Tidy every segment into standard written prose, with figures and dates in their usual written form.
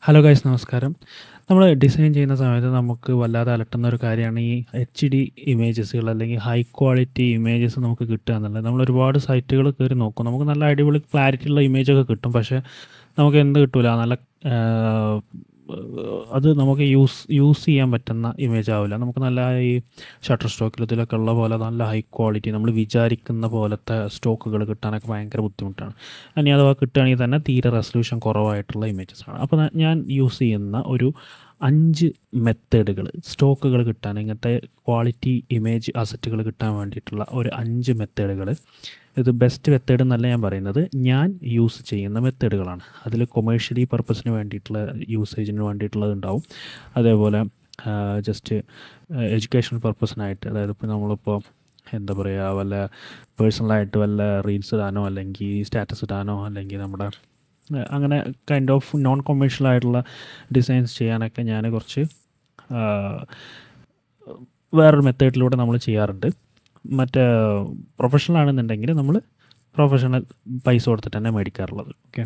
Hello guys, നമസ്കാരം. നമ്മൾ design ചെയ്യുന്ന സമയത്ത് നമുക്ക് വല്ലാതെ അലട്ടുന്ന ഒരു കാര്യമാണ് ഈ HD ഇമേജസുകൾ അല്ലെങ്കിൽ ഹൈ ക്വാളിറ്റി ഇമേജസ് നമുക്ക് കിട്ടുക എന്നുള്ളത്. നമ്മൾ ഒരുപാട് സൈറ്റുകൾ കയറി നോക്കും. നമുക്ക് നല്ല അടിപൊളി ക്ലാരിറ്റി ഉള്ള ഇമേജൊക്കെ കിട്ടും. പക്ഷേ നമുക്ക് എന്ത് കിട്ടില്ല, നല്ല ആഹ്, അത് നമുക്ക് യൂസ് ചെയ്യാൻ പറ്റുന്ന ഇമേജ് ആവില്ല. നമുക്ക് നല്ല ഈ ഷട്ടർ സ്റ്റോക്കിൽ ഇതിലൊക്കെ ഉള്ള പോലെ നല്ല ഹൈ ക്വാളിറ്റി നമ്മൾ വിചാരിക്കുന്ന പോലത്തെ സ്റ്റോക്കുകൾ കിട്ടാനൊക്കെ ഭയങ്കര ബുദ്ധിമുട്ടാണ്. ഇനി അഥവാ കിട്ടുകയാണെങ്കിൽ തന്നെ തീരെ റെസൊല്യൂഷൻ കുറവായിട്ടുള്ള ഇമേജസാണ്. അപ്പോൾ ഞാൻ യൂസ് ചെയ്യുന്ന ഒരു 5 മെത്തേഡുകൾ, സ്റ്റോക്കുകൾ കിട്ടാൻ, ഇങ്ങനത്തെ ക്വാളിറ്റി ഇമേജ് അസറ്റുകൾ കിട്ടാൻ വേണ്ടിയിട്ടുള്ള ഒരു 5 മെത്തേഡുകൾ. ഇത് ബെസ്റ്റ് മെത്തേഡ് എന്നല്ല ഞാൻ പറയുന്നത്, ഞാൻ യൂസ് ചെയ്യുന്ന മെത്തേഡുകളാണ്. അതിൽ കൊമേഴ്ഷ്യലി പർപ്പസിന് വേണ്ടിയിട്ടുള്ള യൂസേജിന് വേണ്ടിയിട്ടുള്ളതുണ്ടാവും. അതേപോലെ ജസ്റ്റ് എഡ്യൂക്കേഷണൽ പർപ്പസിനായിട്ട്, അതായത് ഇപ്പോൾ നമ്മളിപ്പോൾ എന്താ പറയുക, വല്ല പേഴ്സണലായിട്ട് വല്ല റീൽസ് ഇടാനോ അല്ലെങ്കിൽ സ്റ്റാറ്റസ് ഇടാനോ അല്ലെങ്കിൽ നമ്മുടെ അങ്ങനെ കൈൻഡ് ഓഫ് നോൺ കൊമേഴ്ഷ്യൽ ആയിട്ടുള്ള ഡിസൈൻസ് ചെയ്യാനൊക്കെ ഞാൻ കുറച്ച് വേറൊരു മെത്തേഡിലൂടെ നമ്മൾ ചെയ്യാറുണ്ട്. മറ്റേ പ്രൊഫഷണൽ ആണെന്നുണ്ടെങ്കിൽ നമ്മൾ പ്രൊഫഷണൽ പൈസ കൊടുത്തിട്ട് തന്നെ മേടിക്കാറുള്ളത്. ഓക്കെ,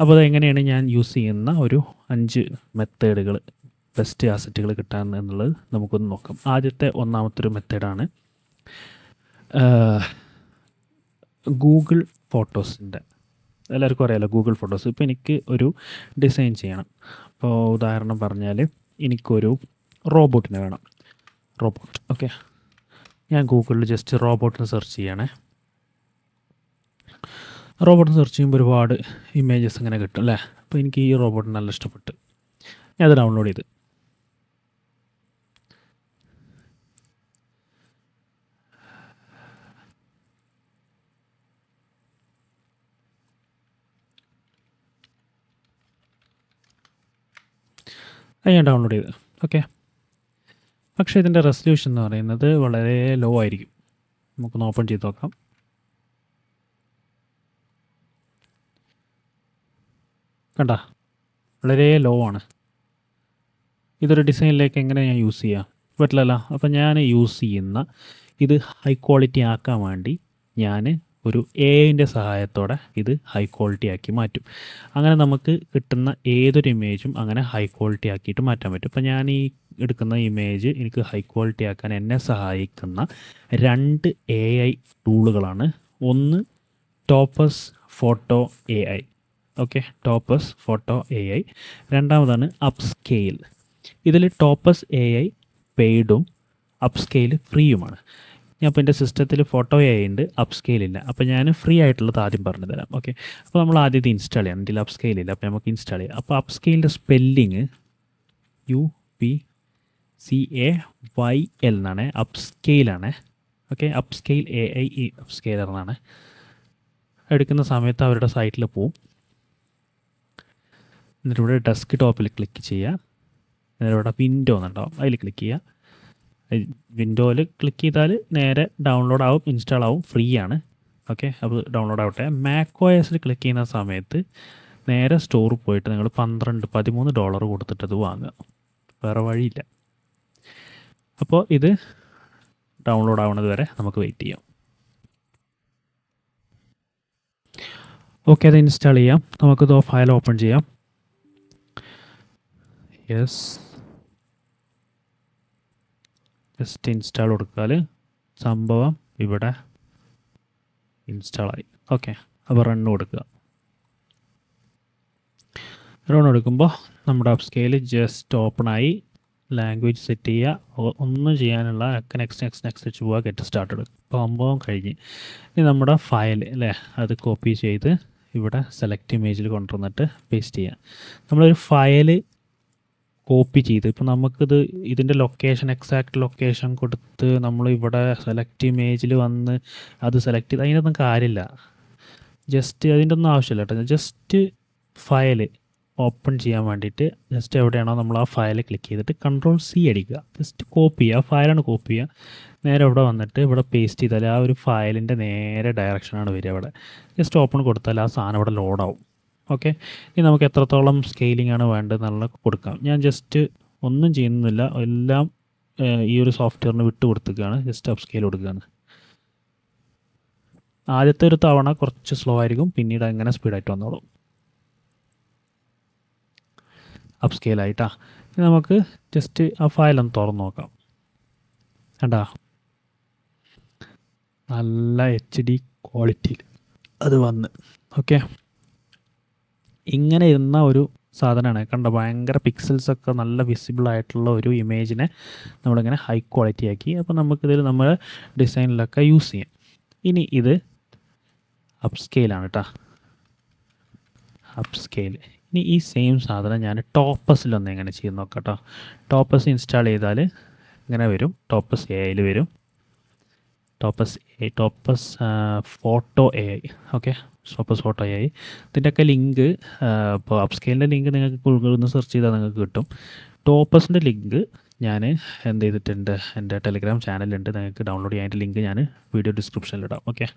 അപ്പോൾ അതെങ്ങനെയാണ് ഞാൻ യൂസ് ചെയ്യുന്ന ഒരു 5 മെത്തേഡുകൾ, ബെസ്റ്റ് അസറ്റുകൾ കിട്ടാൻ എന്നുള്ളത് നമുക്കൊന്ന് നോക്കാം. ആദ്യത്തെ ഒന്നാമത്തെ ഒരു മെത്തേഡാണ് ഗൂഗിൾ ഫോട്ടോസിൻ്റെ. എല്ലാവർക്കും അറിയാമല്ലോ ഗൂഗിൾ ഫോട്ടോസ്. ഇപ്പോൾ എനിക്ക് ഒരു ഡിസൈൻ ചെയ്യണം. അപ്പോൾ ഉദാഹരണം പറഞ്ഞാൽ എനിക്കൊരു റോബോട്ടിനെ വേണം. റോബോട്ട്. ഓക്കെ, ഞാൻ ഗൂഗിളിൽ ജസ്റ്റ് റോബോട്ടിന് സെർച്ച് ചെയ്യണേ. റോബോട്ടിന് സെർച്ച് ചെയ്യുമ്പോൾ ഒരുപാട് ഇമേജസ് ഇങ്ങനെ കിട്ടും അല്ലേ. അപ്പോൾ എനിക്ക് ഈ റോബോട്ടിന് നല്ല ഇഷ്ടപ്പെട്ട് ഞാൻ അത് ഡൗൺലോഡ് ചെയ്ത് ഞാൻ ഡൗൺലോഡ് ചെയ്ത്. ഓക്കെ, പക്ഷേ ഇതിൻ്റെ റെസൊല്യൂഷൻ എന്ന് പറയുന്നത് വളരെ ലോ ആയിരിക്കും. നമുക്കൊന്ന് ഓപ്പൺ ചെയ്ത് നോക്കാം. കണ്ട, വളരെ ലോ ആണ്. ഇതൊരു ഡിസൈനിലേക്ക് എങ്ങനെ ഞാൻ യൂസ് ചെയ്യാം? പറ്റില്ലല്ലോ. അപ്പം ഞാൻ യൂസ് ചെയ്യുന്ന ഇത് ഹൈ ക്വാളിറ്റി ആക്കാൻ വേണ്ടി ഞാൻ ഒരു AI സഹായത്തോടെ ഇത് ഹൈ ക്വാളിറ്റി ആക്കി മാറ്റും. അങ്ങനെ നമുക്ക് കിട്ടുന്ന ഏതൊരു ഇമേജും അങ്ങനെ ഹൈ ക്വാളിറ്റി ആക്കിയിട്ട് മാറ്റാൻ പറ്റും. അപ്പോൾ ഞാൻ ഈ എടുക്കുന്ന ഇമേജ് എനിക്ക് ഹൈ ക്വാളിറ്റി ആക്കാൻ എന്നെ സഹായിക്കുന്ന 2 AI ടൂളുകളാണ്. ഒന്ന് Topaz photo AI. Okay, Topaz photo AI. രണ്ടാമതാണ് അപ്സ്കെയിൽ. ഇതിൽ ടോപ്പസ് AI പെയ്ഡും അപ്സ്കെയിൽ ഫ്രീയുമാണ്. ഞാൻ ഇപ്പോൾ എൻ്റെ സിസ്റ്റത്തിൽ ഫോട്ടോ AI ഉണ്ട്, അപ്സ്കെയിൽ ഇല്ല. അപ്പോൾ ഞാൻ ഫ്രീ ആയിട്ടുള്ളത് ആദ്യം പറഞ്ഞു തരാം. ഓക്കെ, അപ്പോൾ നമ്മൾ ആദ്യം ഇത് ഇൻസ്റ്റാൾ ചെയ്യണം. ഇതിൽ അപ്സ്കെയിൽ ഇല്ല, അപ്പോൾ നമുക്ക് ഇൻസ്റ്റാൾ ചെയ്യാം. അപ്പോൾ അപ്സ്കെയിലിൻ്റെ സ്പെല്ലിങ് UPCAYL എന്നാണ്. അപ്സ്കെയിലാണ്. ഓക്കെ, അപ്സ്കെയിൽ AI അപ്സ്കെയിലർ എന്നാണ്. എടുക്കുന്ന സമയത്ത് അവരുടെ സൈറ്റിൽ പോവും. എന്നിട്ട് ഇവിടെ ഡെസ്ക് ടോപ്പിൽ ക്ലിക്ക് ചെയ്യുക. എന്നിട്ട് ഇവിടെ വിൻഡോ എന്നുണ്ടാവും, അതിൽ ക്ലിക്ക് ചെയ്യുക. വിൻഡോയിൽ ക്ലിക്ക് ചെയ്താൽ നേരെ ഡൗൺലോഡ് ആവും, ഇൻസ്റ്റാൾ ആവും, ഫ്രീ ആണ്. ഓക്കെ, അപ്പോൾ ഡൗൺലോഡ് ആവട്ടെ. macOS ക്ലിക്ക് ചെയ്യുന്ന സമയത്ത് നേരെ സ്റ്റോറിൽ പോയിട്ട് നിങ്ങൾ $13 കൊടുത്തിട്ട് അത് വാങ്ങുക. വേറെ വഴിയില്ല. അപ്പോൾ ഇത് ഡൗൺലോഡ് ആവുന്നത് വരെ നമുക്ക് വെയിറ്റ് ചെയ്യാം. ഓക്കെ, അത് ഇൻസ്റ്റാൾ ചെയ്യാം. നമുക്കിത് ഫയൽ ഓപ്പൺ ചെയ്യാം. യെസ്, ജസ്റ്റ് ഇൻസ്റ്റാൾ കൊടുത്താൽ സംഭവം ഇവിടെ ഇൻസ്റ്റാളായി. ഓക്കെ, അപ്പോൾ റൺ കൊടുക്കുക. റൺ എടുക്കുമ്പോൾ നമ്മുടെ അപ്സ്കെയിൽ ജസ്റ്റ് ഓപ്പണായി. ലാംഗ്വേജ് സെറ്റ് ചെയ്യുക, ഒന്നും ചെയ്യാനുള്ള നെക്സ്റ്റ് വെച്ച് പോവുക, ഗെറ്റ് സ്റ്റാർട്ട് എടുക്കുക. അപ്പോൾ സംഭവം കഴിഞ്ഞ്. ഇനി നമ്മുടെ ഫയൽ അല്ലേ, അത് കോപ്പി ചെയ്ത് ഇവിടെ സെലക്ട് ഇമേജിൽ കൊണ്ടുവന്നിട്ട് പേസ്റ്റ് ചെയ്യുക. നമ്മളൊരു ഫയൽ കോപ്പി ചെയ്ത് ഇപ്പോൾ നമുക്കിത് ഇതിൻ്റെ ലൊക്കേഷൻ, എക്സാക്റ്റ് ലൊക്കേഷൻ കൊടുത്ത് നമ്മൾ ഇവിടെ സെലക്ട് ഇമേജിൽ വന്ന് അത് സെലക്ട് ചെയ്ത് അതിനൊന്നും കാര്യമില്ല. ജസ്റ്റ് അതിൻ്റെ ഒന്നും ആവശ്യമില്ല കേട്ടോ. ജസ്റ്റ് ഫയൽ ഓപ്പൺ ചെയ്യാൻ വേണ്ടിയിട്ട് ജസ്റ്റ് എവിടെയാണോ നമ്മൾ ആ ഫയൽ ക്ലിക്ക് ചെയ്തിട്ട് Ctrl+C അടിക്കുക. ജസ്റ്റ് കോപ്പി ചെയ്യുക, ഫയലാണ് കോപ്പി ചെയ്യുക. നേരെ ഇവിടെ വന്നിട്ട് ഇവിടെ പേസ്റ്റ് ചെയ്താൽ ആ ഒരു ഫയലിൻ്റെ നേരെ ഡയറക്ഷനാണ് വരിക. ഇവിടെ ജസ്റ്റ് ഓപ്പൺ കൊടുത്താൽ ആ സാധനം ഇവിടെ ലോഡാവും. ഓക്കെ, ഇനി നമുക്ക് എത്രത്തോളം സ്കെയിലിംഗ് ആണ് വേണ്ടതെന്നുള്ള കൊടുക്കാം. ഞാൻ ജസ്റ്റ് ഒന്നും ചെയ്യുന്നില്ല, എല്ലാം ഈ ഒരു സോഫ്റ്റ്വെയറിന് വിട്ട് കൊടുക്കുകയാണ്. ജസ്റ്റ് അപ്സ്കെയിൽ കൊടുക്കുകയാണ്. ആദ്യത്തെ ഒരു തവണ കുറച്ച് സ്ലോ ആയിരിക്കും, പിന്നീട് അങ്ങനെ സ്പീഡായിട്ട് വന്നോളും. അപ്പ് സ്കെയിലായിട്ടാ. ഇനി നമുക്ക് ജസ്റ്റ് ആ ഫയലൊന്ന് തുറന്ന് നോക്കാം. കണ്ടാ, നല്ല HD ക്വാളിറ്റിയിൽ അത് വന്ന്. ഓക്കെ, ഇങ്ങനെ ഇരുന്ന ഒരു സാധനമാണ്. കണ്ട, ഭയങ്കര പിക്സൽസൊക്കെ നല്ല വിസിബിൾ ആയിട്ടുള്ള ഒരു ഇമേജിനെ നമ്മളിങ്ങനെ ഹൈ ക്വാളിറ്റി ആക്കി. അപ്പോൾ നമുക്കിതിൽ നമ്മുടെ ഡിസൈനിലൊക്കെ യൂസ് ചെയ്യാം. ഇനി ഇത് അപ്പ് സ്കെയിലാണ് കേട്ടോ, അപ്പ് സ്കെയിൽ. ഇനി ഈ സെയിം സാധനം ഞാൻ ടോപ്പസിലൊന്ന് എങ്ങനെ ചെയ്ത് നോക്കാം കേട്ടോ. ടോപ്പസ് ഇൻസ്റ്റാൾ ചെയ്താൽ ഇങ്ങനെ വരും. ടോപ്പസ് AI വരും. Topaz photo AI. Okay, Topaz photo AI. ഇതിൻ്റെയൊക്കെ ലിങ്ക് ഇപ്പോൾ അപ്പ് സ്കെയിലിൻ്റെ ലിങ്ക് നിങ്ങൾക്ക് ഗൂഗിളിൽ നിന്ന് സെർച്ച് ചെയ്താൽ നിങ്ങൾക്ക് കിട്ടും. ടോപ്പസിൻ്റെ ലിങ്ക് ഞാൻ എന്ത് ചെയ്തിട്ടുണ്ട്, എൻ്റെ ടെലിഗ്രാം ചാനലുണ്ട്, നിങ്ങൾക്ക് ഡൗൺലോഡ് ചെയ്യാൻ ലിങ്ക് ഞാൻ വീഡിയോ ഡിസ്ക്രിപ്ഷനിലിടാം. ഓക്കെ,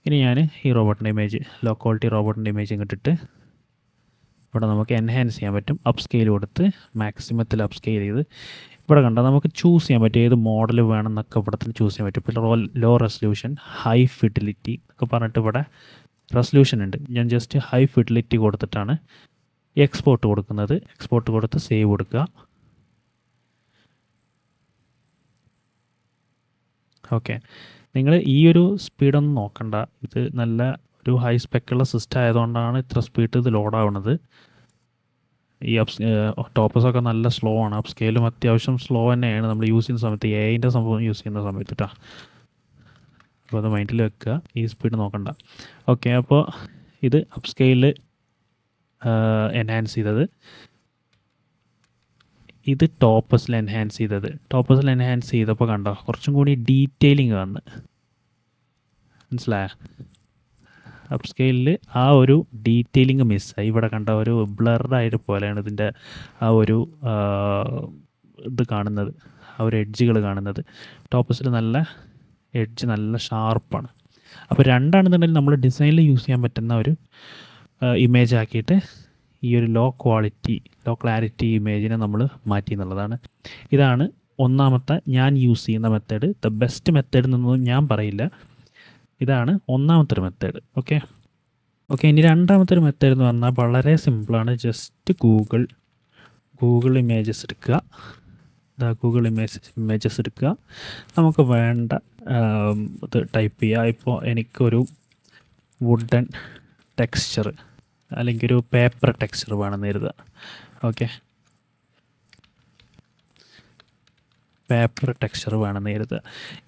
ഇനി ഞാൻ ഈ റോബോട്ടിൻ്റെ ഇമേജ്, ലോ ക്വാളിറ്റി റോബോട്ടിൻ്റെ ഇമേജ് ഇട്ടിട്ട് ഇവിടെ നമുക്ക് എൻഹാൻസ് ചെയ്യാൻ പറ്റും. അപ്പ് സ്കെയിൽ കൊടുത്ത് മാക്സിമത്തിൽ അപ്പ് സ്കെയിൽ ചെയ്ത് ഇവിടെ കണ്ടാൽ നമുക്ക് ചൂസ് ചെയ്യാൻ പറ്റും ഏത് മോഡൽ വേണം എന്നൊക്കെ ഇവിടെ തന്നെ ചൂസ് ചെയ്യാൻ പറ്റും. ഇപ്പോൾ ലോ റെസൊല്യൂഷൻ, ഹൈ ഫിഡിലിറ്റി ഒക്കെ പറഞ്ഞിട്ട് ഇവിടെ റെസൊല്യൂഷൻ ഉണ്ട്. ഞാൻ ജസ്റ്റ് ഹൈ ഫിഡിലിറ്റി കൊടുത്തിട്ടാണ് എക്സ്പോർട്ട് കൊടുക്കുന്നത്. എക്സ്പോർട്ട് കൊടുത്ത് സേവ് കൊടുക്കുക. ഓക്കെ, നിങ്ങൾ ഈ ഒരു സ്പീഡൊന്നും നോക്കണ്ട. ഇത് നല്ല ഒരു ഹൈ സ്പെക്കുള്ള സിസ്റ്റം ആയതുകൊണ്ടാണ് ഇത്ര സ്പീഡ് ഇത് ലോഡാവുന്നത്. ഈ ടോപ്പസൊക്കെ നല്ല സ്ലോ ആണ്. അപ്പ് സ്കെയിലും അത്യാവശ്യം സ്ലോ തന്നെയാണ് നമ്മൾ യൂസ് ചെയ്യുന്ന സമയത്ത്, AIൻ്റെ സംഭവം യൂസ് ചെയ്യുന്ന സമയത്ത് കേട്ടോ. അപ്പോൾ അത് മൈൻഡിൽ വെക്കുക, ഈ സ്പീഡ് നോക്കണ്ട. ഓക്കെ, അപ്പോൾ ഇത് അപ്പ് സ്കെയിൽ എൻഹാൻസ് ചെയ്തത്, ഇത് ടോപ്പസിൽ എൻഹാൻസ് ചെയ്തത്. ടോപ്പസിൽ എൻഹാൻസ് ചെയ്തപ്പോൾ കണ്ടോ കുറച്ചും കൂടി ഡീറ്റെയിലിങ് വന്ന്, മനസ്സിലായ? അപ്പ് സ്കെയിലിൽ ആ ഒരു ഡീറ്റെയിലിങ് മിസ്സായി. ഇവിടെ കണ്ട ഒരു ബ്ലർഡായിട്ട് പോലെയാണ് ഇതിൻ്റെ ആ ഒരു ഇത് കാണുന്നത്, ആ ഒരു എഡ്ജുകൾ കാണുന്നത്. ടോപ്പസിൽ നല്ല എഡ്ജ് നല്ല ഷാർപ്പാണ്. അപ്പോൾ രണ്ടാണെന്നുണ്ടെങ്കിൽ നമ്മൾ ഡിസൈനിൽ യൂസ് ചെയ്യാൻ പറ്റുന്ന ഒരു ഇമേജ് ആക്കിയിട്ട് ഈ ഒരു ലോ ക്ലാരിറ്റി ഇമേജിനെ നമ്മൾ മാറ്റി എന്നുള്ളതാണ്. ഇതാണ് ഒന്നാമത്തെ ഞാൻ യൂസ് ചെയ്യുന്ന മെത്തേഡ്. ദ ബെസ്റ്റ് മെത്തേഡ് എന്നൊന്നും ഞാൻ പറയില്ല, ഇതാണ് ഒന്നാമത്തെ ഒരു മെത്തേഡ്. ഓക്കെ, ഇനി രണ്ടാമത്തെ ഒരു മെത്തേഡ് എന്ന് പറഞ്ഞാൽ വളരെ സിമ്പിളാണ്. ജസ്റ്റ് ഗൂഗിൾ ഇമേജസ് എടുക്കുക. ഗൂഗിൾ ഇമേജസ് എടുക്കുക, നമുക്ക് വേണ്ട ഇത് ടൈപ്പ് ചെയ്യുക. ഇപ്പോൾ എനിക്കൊരു വുഡൻ ടെക്സ്ചർ അല്ലെങ്കിൽ ഒരു പേപ്പർ ടെക്സ്ചർ വേണമെന്ന് കരുതുക. ഓക്കെ, പേപ്പർ ടെക്സ്ചർ വേണമെന്ന് കരുതുക.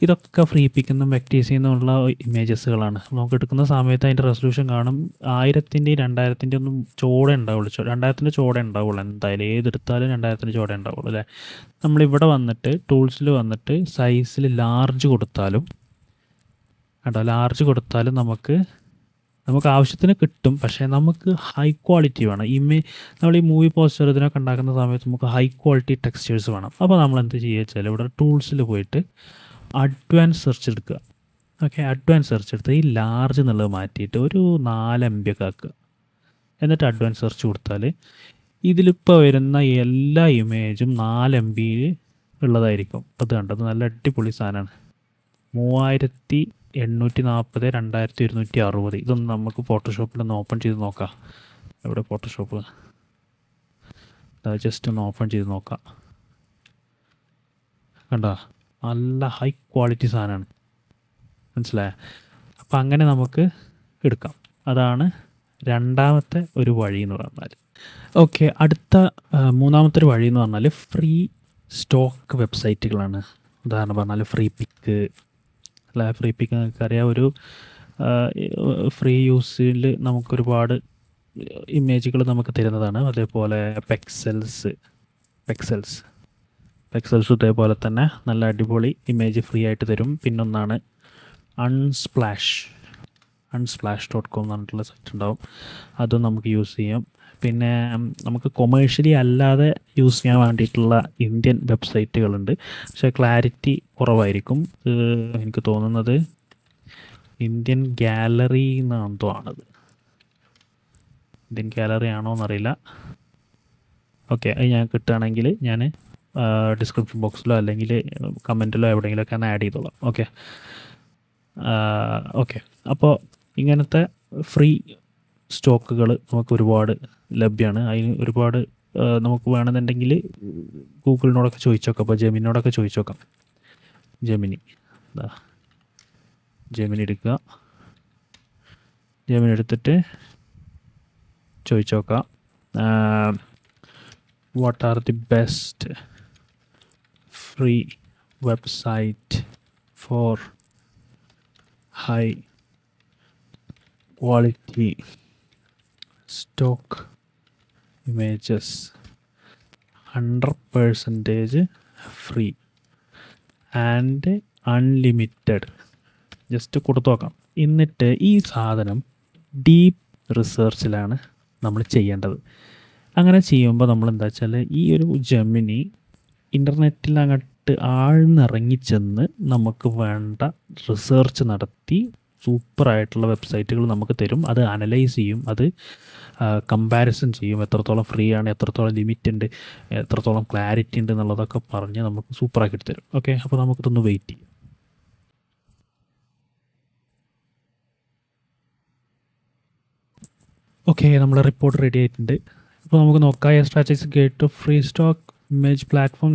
ഇതൊക്കെ ഫ്രീ പിക്കുന്ന വെക്ടീസിൽ നിന്നുള്ള ഇമേജസുകളാണ്. നമുക്ക് എടുക്കുന്ന സമയത്ത് അതിൻ്റെ റെസൊല്യൂഷൻ കാണും 1000-ൻ്റെയും 2000-ൻ്റെ ഒന്നും ചോടെ ഉണ്ടാവുള്ളൂ. 2000-ൻ്റെ ചോടെ ഉണ്ടാവുള്ളൂ. എന്തായാലും ഏതെടുത്താലും 2000-ൻ്റെ ചോടെ ഉണ്ടാവുള്ളൂ അല്ലേ. നമ്മളിവിടെ വന്നിട്ട് ടൂൾസിൽ വന്നിട്ട് സൈസിൽ ലാർജ് കൊടുത്താലും കേട്ടോ, ലാർജ് കൊടുത്താലും നമുക്ക് ആവശ്യത്തിന് കിട്ടും. പക്ഷേ നമുക്ക് ഹൈ ക്വാളിറ്റി വേണം. നമ്മൾ ഈ മൂവി പോസ്റ്റർ ഇതിനൊക്കെ ഉണ്ടാക്കുന്ന സമയത്ത് നമുക്ക് ഹൈ ക്വാളിറ്റി ടെക്സ്ചേഴ്സ് വേണം. അപ്പോൾ നമ്മൾ എന്ത് ചെയ്യുക വെച്ചാൽ ഇവിടെ ടൂൾസിൽ പോയിട്ട് അഡ്വാൻസ് സെർച്ച് എടുക്കുക. ഓക്കെ, അഡ്വാൻസ് സെർച്ച് എടുത്ത് ഈ ലാർജ് എന്നുള്ളത് മാറ്റിയിട്ട് ഒരു 4 MB ഒക്കെ ആക്കുക. എന്നിട്ട് അഡ്വാൻസ് സെർച്ച് കൊടുത്താൽ ഇതിലിപ്പോൾ വരുന്ന എല്ലാ ഇമേജും 4 MB ഉള്ളതായിരിക്കും. അത് കണ്ടത് നല്ല അടിപൊളി സാധനമാണ്. 3840 2260. ഇതൊന്ന് നമുക്ക് ഫോട്ടോഷോപ്പിലൊന്ന് ഓപ്പൺ ചെയ്ത് നോക്കാം. എവിടെ ഫോട്ടോഷോപ്പ്? ജസ്റ്റ് ഒന്ന് ഓപ്പൺ ചെയ്ത് നോക്കാം. കണ്ടോ, നല്ല ഹൈ ക്വാളിറ്റി സാധനമാണ്, മനസ്സിലായ? അപ്പം അങ്ങനെ നമുക്ക് എടുക്കാം. അതാണ് രണ്ടാമത്തെ ഒരു വഴി എന്ന് പറഞ്ഞാൽ. ഓക്കെ, അടുത്ത മൂന്നാമത്തെ ഒരു വഴി എന്ന് പറഞ്ഞാൽ ഫ്രീ സ്റ്റോക്ക് വെബ്സൈറ്റുകളാണ്. ഉദാഹരണം പറഞ്ഞാൽ ഫ്രീ പിക്ക് നിങ്ങൾക്കറിയാം. ഒരു ഫ്രീ യൂസിൽ നമുക്കൊരുപാട് ഇമേജുകൾ നമുക്ക് തരുന്നതാണ്. അതേപോലെ പെക്സൽസ് ഇതേപോലെ തന്നെ നല്ല അടിപൊളി ഇമേജ് ഫ്രീ ആയിട്ട് തരും. പിന്നൊന്നാണ് unsplash.com എന്ന് പറഞ്ഞിട്ടുള്ള സൈറ്റ് ഉണ്ടാവും, അതും നമുക്ക് യൂസ് ചെയ്യാം. പിന്നെ നമുക്ക് കൊമേഴ്ഷ്യലി അല്ലാതെ യൂസ് ചെയ്യാൻ വേണ്ടിയിട്ടുള്ള ഇന്ത്യൻ വെബ്സൈറ്റുകളുണ്ട്. പക്ഷേ ക്ലാരിറ്റി കുറവായിരിക്കും. എനിക്ക് തോന്നുന്നത് ഇന്ത്യൻ ഗാലറി എന്നാണെന്തോ ആണത്. ഇന്ത്യൻ ഗാലറി ആണോ എന്നറിയില്ല. ഓക്കെ, അത് ഞാൻ കിട്ടുകയാണെങ്കിൽ ഞാൻ ഡിസ്ക്രിപ്ഷൻ ബോക്സിലോ അല്ലെങ്കിൽ കമൻറ്റിലോ എവിടെയെങ്കിലുമൊക്കെ ഒന്ന് ആഡ് ചെയ്തോളാം. ഓക്കെ, അപ്പോൾ ഇങ്ങനത്തെ ഫ്രീ സ്റ്റോക്കുകൾ നമുക്ക് ഒരുപാട് ലഭ്യമാണ്. അതിന് ഒരുപാട് നമുക്ക് വേണമെന്നുണ്ടെങ്കിൽ ഗൂഗിളിനോടൊക്കെ ചോദിച്ചു നോക്കാം. അപ്പോൾ ജെമിനിനോടൊക്കെ ചോദിച്ചു നോക്കാം. ജെമിനി എടുക്കുക. ജെമിനി എടുത്തിട്ട് ചോദിച്ചു നോക്കാം, what are the best free website for high quality stock images 100% free and unlimited. Just കൊടുത്തു നോക്കാം. എന്നിട്ട് ഈ സാധനം ഡീപ്പ് റിസർച്ചിലാണ് നമ്മൾ ചെയ്യേണ്ടത്. അങ്ങനെ ചെയ്യുമ്പോൾ നമ്മൾ എന്താ വെച്ചാൽ ഈ ഒരു ജെമിനി ഇൻ്റർനെറ്റിൽ അങ്ങോട്ട് ആഴ്ന്നിറങ്ങിച്ചെന്ന് നമുക്ക് വേണ്ട റിസർച്ച് നടത്തി സൂപ്പറായിട്ടുള്ള വെബ്സൈറ്റുകൾ നമുക്ക് തരും. അത് അനലൈസ് ചെയ്യും, അത് കമ്പാരിസൺ ചെയ്യും, എത്രത്തോളം ഫ്രീ ആണ്, എത്രത്തോളം ലിമിറ്റ് ഉണ്ട്, എത്രത്തോളം ക്ലാരിറ്റി ഉണ്ട് എന്നുള്ളതൊക്കെ പറഞ്ഞ് നമുക്ക് സൂപ്പറാക്കിയിട്ട് തരും. ഓക്കെ, അപ്പോൾ നമുക്കിതൊന്ന് വെയിറ്റ് ചെയ്യാം. ഓക്കെ, നമ്മുടെ റിപ്പോർട്ട് റെഡി ആയിട്ടുണ്ട്. അപ്പോൾ നമുക്ക് നോക്കാം. Strategic guide to free stock image platform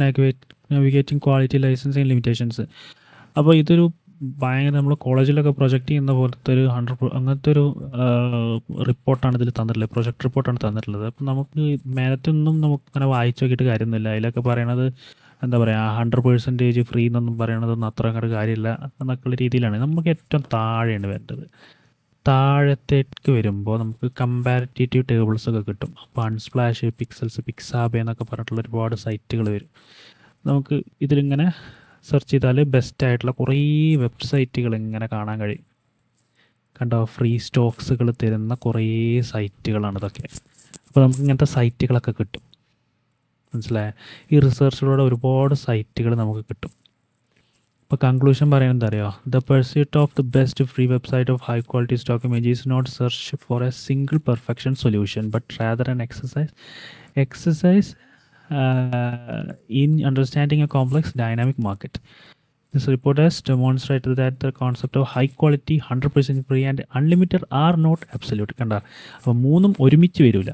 navigating quality licensing limitations. അപ്പോൾ ഇതൊരു ഭയങ്കര നമ്മൾ കോളേജിലൊക്കെ പ്രൊജക്റ്റ് ചെയ്യുന്ന പോലത്തെ ഒരു അങ്ങനത്തെ ഒരു റിപ്പോർട്ടാണ് ഇതിൽ തന്നിട്ടുള്ളത്. പ്രൊജക്ട് റിപ്പോർട്ടാണ് തന്നിട്ടുള്ളത്. അപ്പം നമുക്ക് മേലത്തൊന്നും നമുക്ക് അങ്ങനെ വായിച്ചു നോക്കിയിട്ട് കാര്യമൊന്നുമില്ല. അതിലൊക്കെ പറയണത് എന്താ പറയുക, 100% ഫ്രീ എന്നൊന്നും പറയണതൊന്നും അത്ര അങ്ങോട്ട് കാര്യമില്ല എന്നൊക്കെയുള്ള രീതിയിലാണ്. നമുക്ക് ഏറ്റവും താഴെയാണ് വേണ്ടത്. താഴത്തേക്ക് വരുമ്പോൾ നമുക്ക് കമ്പാരിറ്റീവ് ടേബിൾസ് ഒക്കെ കിട്ടും. അപ്പോൾ അൺസ്പ്ലാഷ്, പിക്സൽസ്, പിക്സാബെ എന്നൊക്കെ പറഞ്ഞിട്ടുള്ള ഒരുപാട് സൈറ്റുകൾ വരും. നമുക്ക് ഇതിലിങ്ങനെ സെർച്ച് ചെയ്താൽ ബെസ്റ്റായിട്ടുള്ള കുറേ വെബ്സൈറ്റുകൾ ഇങ്ങനെ കാണാൻ കഴിയും. കണ്ടോ, ഫ്രീ സ്റ്റോക്സുകൾ തരുന്ന കുറേ സൈറ്റുകളാണ് ഇതൊക്കെ. അപ്പോൾ നമുക്ക് ഇങ്ങനത്തെ സൈറ്റുകളൊക്കെ കിട്ടും. മനസ്സിലായ? ഈ റിസർച്ചിലൂടെ ഒരുപാട് സൈറ്റുകൾ നമുക്ക് കിട്ടും. അപ്പോൾ കൺക്ലൂഷൻ പറയുന്നത് എന്താ അറിയോ? The pursuit of the best free website of high quality stock image is not search for a single perfection solution but rather an exercise in understanding a complex dynamic market. This report has demonstrated that the concept of high quality, 100% free and unlimited are not absolute. കണ്ട, അപ്പോൾ മൂന്നും ഒരുമിച്ച് വരില്ല.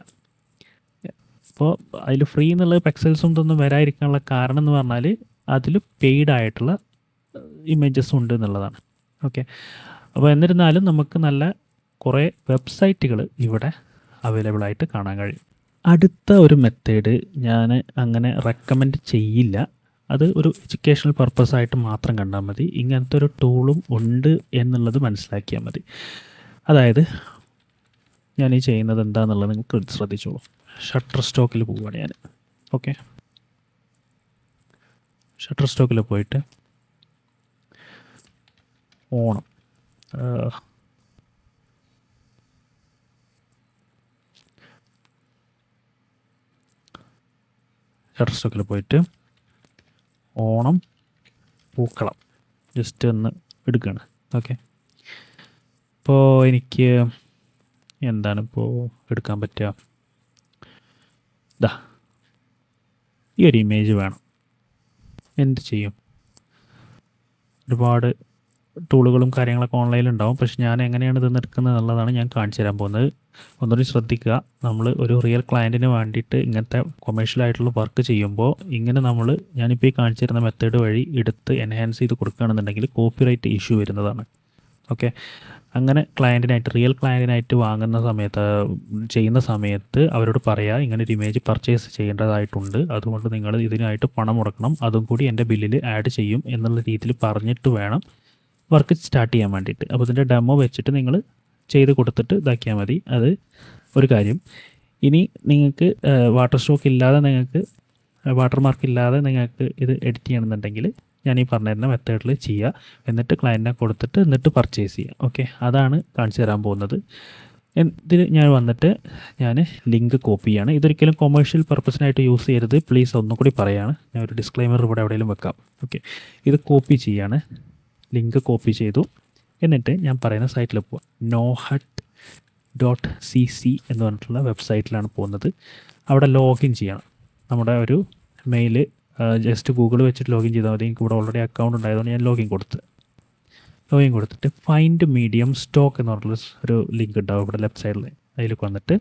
അപ്പോൾ അതിൽ free എന്നുള്ള പെക്സൽസും ഇതൊന്നും വരാതിരിക്കാനുള്ള കാരണം എന്ന് പറഞ്ഞാൽ അതിൽ പെയ്ഡ് ആയിട്ടുള്ള ഇമേജസ് ഉണ്ട് എന്നുള്ളതാണ്. ഓക്കെ, അപ്പോൾ എന്നിരുന്നാലും നമുക്ക് നല്ല കുറേ വെബ്സൈറ്റുകൾ ഇവിടെ അവൈലബിൾ ആയിട്ട് കാണാൻ കഴിയും. അടുത്ത ഒരു മെത്തേഡ് ഞാൻ അങ്ങനെ റെക്കമെൻഡ് ചെയ്യില്ല. അത് ഒരു എഡ്യൂക്കേഷണൽ പർപ്പസായിട്ട് മാത്രം കണ്ടാൽ മതി. ഇങ്ങനത്തെ ഒരു ടൂളും ഉണ്ട് എന്നുള്ളത് മനസ്സിലാക്കിയാൽ മതി. അതായത് ഞാൻ ഈ ചെയ്യുന്നത് എന്താണെന്നുള്ളത് നിങ്ങൾക്ക് ശ്രദ്ധിച്ചോളൂ. ഷട്ടർ സ്റ്റോക്കിൽ പോവുകയാണ് ഞാൻ. ഓക്കെ, ഷട്ടർ സ്റ്റോക്കിൽ പോയിട്ട് ഓണം ഷട്ടർ സ്റ്റോക്കിൽ പോയിട്ട് ഓണം പൂക്കളം ജസ്റ്റ് ഒന്ന് എടുക്കുകയാണ്. ഓക്കെ, ഇപ്പോൾ എനിക്ക് എന്താണ് ഇപ്പോൾ എടുക്കാൻ പറ്റുക? ഈ ഒരു ഇമേജ് വേണം. എന്ത് ചെയ്യും? ഒരുപാട് ടൂളുകളും കാര്യങ്ങളൊക്കെ ഓൺലൈനിലുണ്ടാവും. പക്ഷെ ഞാൻ എങ്ങനെയാണ് ഇതൊന്ന് എടുക്കുന്നത് എന്നുള്ളതാണ് ഞാൻ കാണിച്ചു തരാൻ പോകുന്നത്. ഒന്നുകൂടി ശ്രദ്ധിക്കുക. നമ്മൾ ഒരു റിയൽ ക്ലയൻറ്റിന് വേണ്ടിയിട്ട് ഇങ്ങനത്തെ കൊമേഴ്ഷ്യലായിട്ടുള്ള വർക്ക് ചെയ്യുമ്പോൾ ഇങ്ങനെ ഞാനിപ്പോൾ ഈ കാണിച്ചു തരുന്ന മെത്തേഡ് വഴി എടുത്ത് എൻഹാൻസ് ചെയ്ത് കൊടുക്കുകയാണെന്നുണ്ടെങ്കിൽ കോപ്പിറൈറ്റ് ഇഷ്യൂ വരുന്നതാണ്. ഓക്കെ, അങ്ങനെ റിയൽ ക്ലയൻറ്റിനായിട്ട് ചെയ്യുന്ന സമയത്ത് അവരോട് പറയുക, ഇങ്ങനെ ഒരു ഇമേജ് പർച്ചേസ് ചെയ്യേണ്ടതായിട്ടുണ്ട്, അതുകൊണ്ട് നിങ്ങൾ ഇതിനായിട്ട് പണം മുടക്കണം, അതും കൂടി എൻ്റെ ബില്ലിൽ ആഡ് ചെയ്യും എന്നുള്ള രീതിയിൽ പറഞ്ഞിട്ട് വേണം വർക്ക് സ്റ്റാർട്ട് ചെയ്യാൻ വേണ്ടിയിട്ട്. അപ്പോൾ ഇതിൻ്റെ ഡെമോ വെച്ചിട്ട് നിങ്ങൾ ചെയ്ത് കൊടുത്തിട്ട് ഇതാക്കിയാൽ മതി. അത് ഒരു കാര്യം. ഇനി നിങ്ങൾക്ക് വാട്ടർമാർക്ക് ഇല്ലാതെ നിങ്ങൾക്ക് ഇത് എഡിറ്റ് ചെയ്യണമെന്നുണ്ടെങ്കിൽ ഞാൻ ഈ പറഞ്ഞിരുന്ന മെത്തേഡിൽ ചെയ്യുക. എന്നിട്ട് ക്ലയൻറ്റിനെ കൊടുത്തിട്ട് എന്നിട്ട് പർച്ചേസ് ചെയ്യുക. ഓക്കെ, അതാണ് കാണിച്ചു തരാൻ പോകുന്നത്. ഇതിൽ ഞാൻ ലിങ്ക് കോപ്പി ചെയ്യാണ്. ഇതൊരിക്കലും കൊമേഴ്ഷ്യൽ പർപ്പസിനായിട്ട് യൂസ് ചെയ്യരുത്, പ്ലീസ്. ഒന്നുകൂടി പറയുകയാണ്. ഞാൻ ഒരു ഡിസ്ക്ലൈമർ ഇവിടെ എവിടെയെങ്കിലും വെക്കാം. ഓക്കെ, ഇത് കോപ്പി ചെയ്യാണ്. ലിങ്ക് കോപ്പി ചെയ്തു. എന്നിട്ട് ഞാൻ പറയുന്ന സൈറ്റിൽ പോവാം. nohut.cc എന്ന് പറഞ്ഞിട്ടുള്ള വെബ്സൈറ്റിലാണ് പോകുന്നത്. അവിടെ ലോഗിൻ ചെയ്യണം. നമ്മുടെ ഒരു മെയിൽ ജസ്റ്റ് ഗൂഗിൾ വെച്ചിട്ട് ലോഗിൻ ചെയ്താൽ മതി. എനിക്ക് ഇവിടെ ഓൾറെഡി അക്കൗണ്ട് ഉണ്ടായതുകൊണ്ട് ഞാൻ ലോഗിൻ കൊടുത്തിട്ട് ഫൈൻഡ് മീഡിയം സ്റ്റോക്ക് എന്ന് പറഞ്ഞിട്ടുള്ള ഒരു ലിങ്ക് ഉണ്ടാവും ഇവിടെ ലെഫ്റ്റ് സൈഡിൽ. അതിൽ വന്നിട്ട്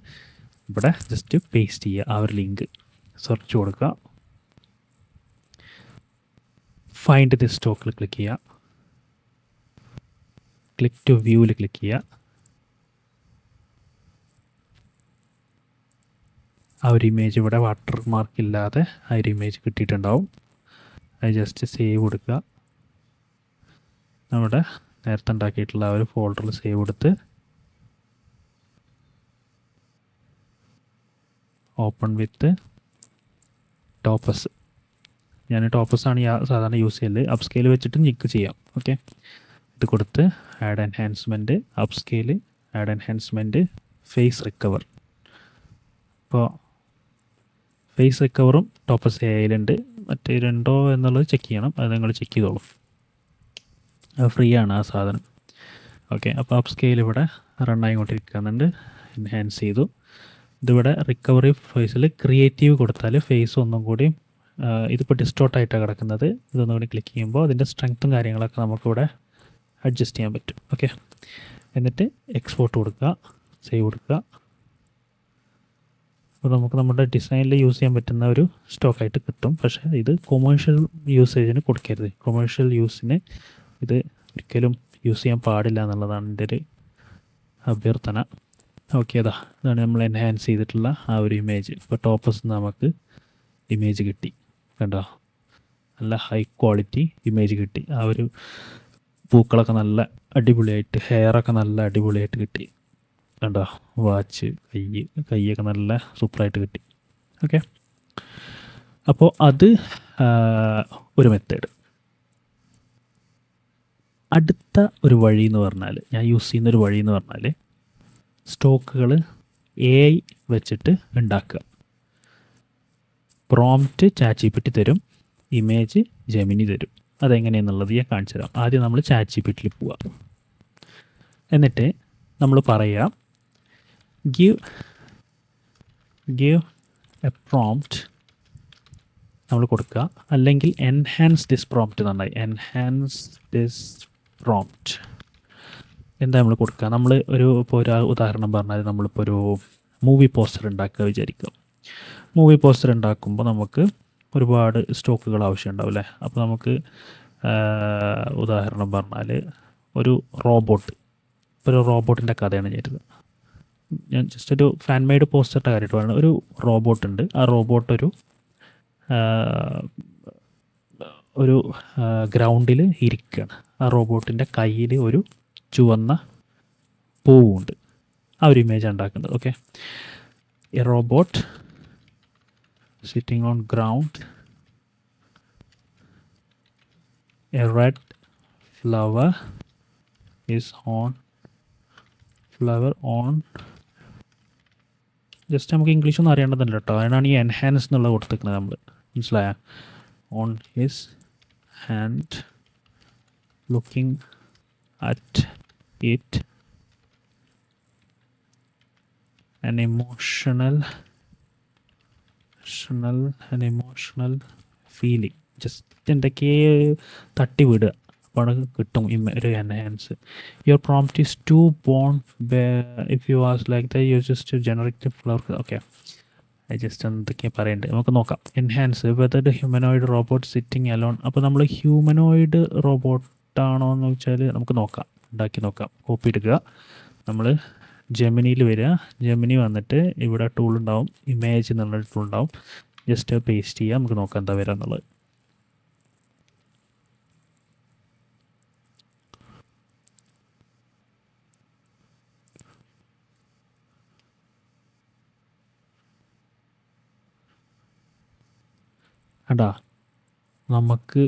ഇവിടെ ജസ്റ്റ് പേസ്റ്റ് ചെയ്യുക ആ ഒരു ലിങ്ക്. സെർച്ച് കൊടുക്കുക, ഫൈൻഡ് ദി സ്റ്റോക്കിൽ ക്ലിക്ക് ചെയ്യുക, ക്ലിക്ക് ടു വ്യൂവിൽ ക്ലിക്ക് ചെയ്യുക. ആ ഒരു ഇമേജ് ഇവിടെ വാട്ടർ മാർക്ക് ഇല്ലാതെ ആ ഒരു ഇമേജ് കിട്ടിയിട്ടുണ്ടാവും. അത് ജസ്റ്റ് സേവ് കൊടുക്കുക. നമ്മുടെ നേരത്തെ ഉണ്ടാക്കിയിട്ടുള്ള ആ ഒരു ഫോൾഡറിൽ സേവ് കൊടുത്ത് ഓപ്പൺ വിത്ത് ടോപ്പസ്. ഞാൻ ടോപ്പസാണ് സാധാരണ യൂസ് ചെയ്യല്. അപ്പ് സ്കെയിൽ വെച്ചിട്ട് നിക്ക് ചെയ്യാം. ഓക്കെ, ഇത് കൊടുത്ത് add enhancement, upscale, add enhancement, face recover. ഇപ്പോൾ ഫേസ് റിക്കവറും ടോപ്പസ് എയിലുണ്ട്. മറ്റേ രണ്ടോ എന്നുള്ളത് ചെക്ക് ചെയ്യണം. അത് നിങ്ങൾ ചെക്ക് ചെയ്തോളൂ. അത് ഫ്രീ ആണ് ആ സാധനം. ഓക്കെ, അപ്പോൾ അപ്പ് സ്കെയിൽ ഇവിടെ റണ്ണായിക്കൊണ്ടിരിക്കുന്നുണ്ട്. എൻഹാൻസ് ചെയ്തു. ഇതിവിടെ റിക്കവറി ഫേസിൽ ക്രിയേറ്റീവ് കൊടുത്താൽ ഫേസ് ഒന്നും കൂടി ഇതിപ്പോൾ ഡിസ്റ്റോർട്ടായിട്ടാണ് കിടക്കുന്നത്. ഇതൊന്നും കൂടി ക്ലിക്ക് ചെയ്യുമ്പോൾ അതിൻ്റെ സ്ട്രെങ്ത്തും കാര്യങ്ങളൊക്കെ നമുക്കിവിടെ അഡ്ജസ്റ്റ് ചെയ്യാൻ പറ്റും. ഓക്കെ, എന്നിട്ട് എക്സ്പോർട്ട് കൊടുക്കുക, സേവ് കൊടുക്കുക. അപ്പോൾ നമുക്ക് നമ്മുടെ ഡിസൈനിൽ യൂസ് ചെയ്യാൻ പറ്റുന്ന ഒരു സ്റ്റോക്കായിട്ട് കിട്ടും. പക്ഷേ ഇത് കൊമേഴ്ഷ്യൽ യൂസേജിന് കൊടുക്കരുത്. കൊമേഴ്ഷ്യൽ യൂസിന് ഇത് ഒരിക്കലും യൂസ് ചെയ്യാൻ പാടില്ല എന്നുള്ളതാണ് എൻ്റെ ഒരു അഭ്യർത്ഥന. ഓക്കെ, ഇതാണ് നമ്മൾ എൻഹാൻസ് ചെയ്തിട്ടുള്ള ആ ഒരു ഇമേജ്. ഇപ്പോൾ ടോപ്പസ് നമുക്ക് ഇമേജ് കിട്ടി. കണ്ടോ, നല്ല ഹൈ ക്വാളിറ്റി ഇമേജ് കിട്ടി. ആ ഒരു പൂക്കളൊക്കെ നല്ല അടിപൊളിയായിട്ട്, ഹെയറൊക്കെ നല്ല അടിപൊളിയായിട്ട് കിട്ടി. കണ്ടോ, വാച്ച്, കൈയൊക്കെ നല്ല സൂപ്പറായിട്ട് കിട്ടി. ഓക്കെ, അപ്പോൾ അത് ഒരു മെത്തേഡ്. അടുത്ത ഒരു വഴി എന്ന് പറഞ്ഞാൽ, ഞാൻ യൂസ് ചെയ്യുന്നൊരു വഴി എന്ന് പറഞ്ഞാൽ, സ്റ്റോക്കുകൾ AI വെച്ചിട്ട് ഉണ്ടാക്കുക. പ്രോംപ്റ്റ് ChatGPT തരും, ഇമേജ് ജെമിനി തരും. അതെങ്ങനെയാണെന്നുള്ളത് ഞാൻ കാണിച്ചു തരാം. ആദ്യം നമ്മൾ ChatGPTയിൽ പോവുക. എന്നിട്ട് നമ്മൾ പറയുക ഗിവ് എ പ്രോംപ്റ്റ് നമ്മൾ കൊടുക്കുക. അല്ലെങ്കിൽ എൻഹാൻസ് ദിസ് പ്രോംപ്റ്റ് നന്നായി, എൻഹാൻസ് ദിസ് പ്രോംപ്റ്റ് എന്താ നമ്മൾ കൊടുക്കുക. നമ്മൾ ഇപ്പോൾ ഒരു ഉദാഹരണം പറഞ്ഞാൽ, നമ്മളിപ്പോൾ ഒരു മൂവി പോസ്റ്റർ ഉണ്ടാക്കുക വിചാരിക്കുക. മൂവി പോസ്റ്റർ ഉണ്ടാക്കുമ്പോൾ നമുക്ക് ഒരുപാട് സ്റ്റോക്കുകൾ ആവശ്യമുണ്ടാവും അല്ലേ. അപ്പോൾ നമുക്ക് ഉദാഹരണം പറഞ്ഞാൽ ഒരു റോബോട്ടിൻ്റെ കഥയാണ് ഞാൻ ജസ്റ്റ് ഒരു ഫാൻ മെയ്ഡ് പോസ്റ്ററിൻ്റെ കാര്യമായിട്ട് പറയുന്നത്. ഒരു റോബോട്ടുണ്ട്. ആ റോബോട്ട് ഒരു ഗ്രൗണ്ടിൽ ഇരിക്കുകയാണ്. ആ റോബോട്ടിൻ്റെ കയ്യിൽ ഒരു ചുവന്ന പൂവുണ്ട്. ആ ഒരു ഇമേജ് ഉണ്ടാക്കുന്നത്. Okay, A robot sitting on ground, A red flower on. Just നമുക്ക് ഇംഗ്ലീഷൊന്നും അറിയേണ്ടതില്ല കേട്ടോ. അതിനാണ് ഈ എൻഹാൻസ് എന്നുള്ള കൊടുത്തിരിക്കുന്നത് നമ്മൾ. മനസ്സിലായ? On his hand looking at it, an emotional feeling. Just എന്തൊക്കെ തട്ടി വിടുക. അപ്പോൾ കിട്ടും ഒരു enhance. Your prompt is to bone if you as like the you just generate flower. Okay, just എന്തൊക്കെ പറയണ്ടേ നമുക്ക് നോക്കാം. Enhance whether humanoid robot sitting alone. അപ്പോൾ നമ്മൾ ഹ്യൂമനോയിഡ് റോബോട്ടാണോ എന്ന് വെച്ചാൽ നമുക്ക് നോക്കാം, ഉണ്ടാക്കി നോക്കാം. കോപ്പി എടുക്കുക, നമ്മൾ ജെമിനിയിൽ വരിക. ജെമിനി വന്നിട്ട് ഇവിടെ ടൂൾ ഉണ്ടാവും, ഇമേജ് എന്നുള്ള ടൂൾ ഉണ്ടാവും. ജസ്റ്റ് പേസ്റ്റ് ചെയ്യുക, നമുക്ക് നോക്കാം എന്താ വരിക എന്നുള്ളത്. കണ്ടാ, നമുക്ക്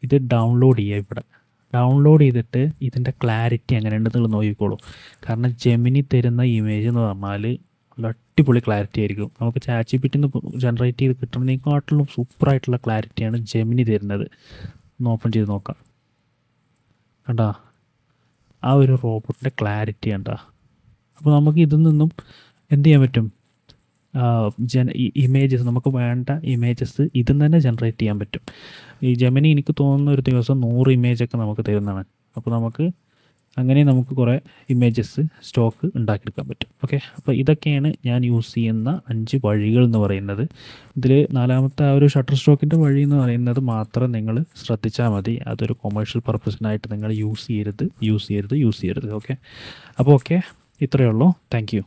ഇത് ഡൗൺലോഡ് ചെയ്യാം. ഇവിടെ ഡൗൺലോഡ് ചെയ്തിട്ട് ഇതിൻ്റെ ക്ലാരിറ്റി എങ്ങനെയുണ്ടെന്ന് നോക്കിക്കോളൂ. കാരണം ജെമിനി തരുന്ന ഇമേജ് എന്ന് പറഞ്ഞാൽ നല്ല അടിപൊളി ക്ലാരിറ്റി ആയിരിക്കും. നമുക്ക് ChatGPT ജനറേറ്റ് ചെയ്ത് കിട്ടുന്നതിനെക്കാട്ടിലും സൂപ്പറായിട്ടുള്ള ക്ലാരിറ്റിയാണ് ജെമിനി തരുന്നത്. ഒന്ന് ഓപ്പൺ ചെയ്ത് നോക്കാം. കണ്ടാ, ആ ഒരു റോബോട്ടിൻ്റെ ക്ലാരിറ്റി കണ്ടാ. അപ്പോൾ നമുക്ക് ഇതിൽ നിന്നും എന്ത് ചെയ്യാൻ പറ്റും? ഇമേജസ്, നമുക്ക് വേണ്ട ഇമേജസ് ഇതിൽ തന്നെ ജനറേറ്റ് ചെയ്യാൻ പറ്റും. ഈ ജെമിനി എനിക്ക് തോന്നുന്ന ഒരു ദിവസം 100 ഇമേജൊക്കെ നമുക്ക് തരുന്നതാണ്. അപ്പോൾ നമുക്ക് അങ്ങനെ നമുക്ക് കുറേ ഇമേജസ് സ്റ്റോക്ക് ഉണ്ടാക്കിയെടുക്കാൻ പറ്റും. ഓക്കെ, അപ്പോൾ ഇതൊക്കെയാണ് ഞാൻ യൂസ് ചെയ്യുന്ന 5 വഴികൾ എന്ന് പറയുന്നത്. ഇതിൽ 4ാമത്തെ ആ ഒരു ഷട്ടർ സ്റ്റോക്കിൻ്റെ വഴി എന്ന് പറയുന്നത് മാത്രം നിങ്ങൾ ശ്രദ്ധിച്ചാൽ മതി. അതൊരു കൊമേഴ്ഷ്യൽ പർപ്പസിനായിട്ട് നിങ്ങൾ യൂസ് ചെയ്യരുത്. ഓക്കെ, അപ്പോൾ ഓക്കെ, ഇത്രയേ ഉള്ളൂ. Thank you.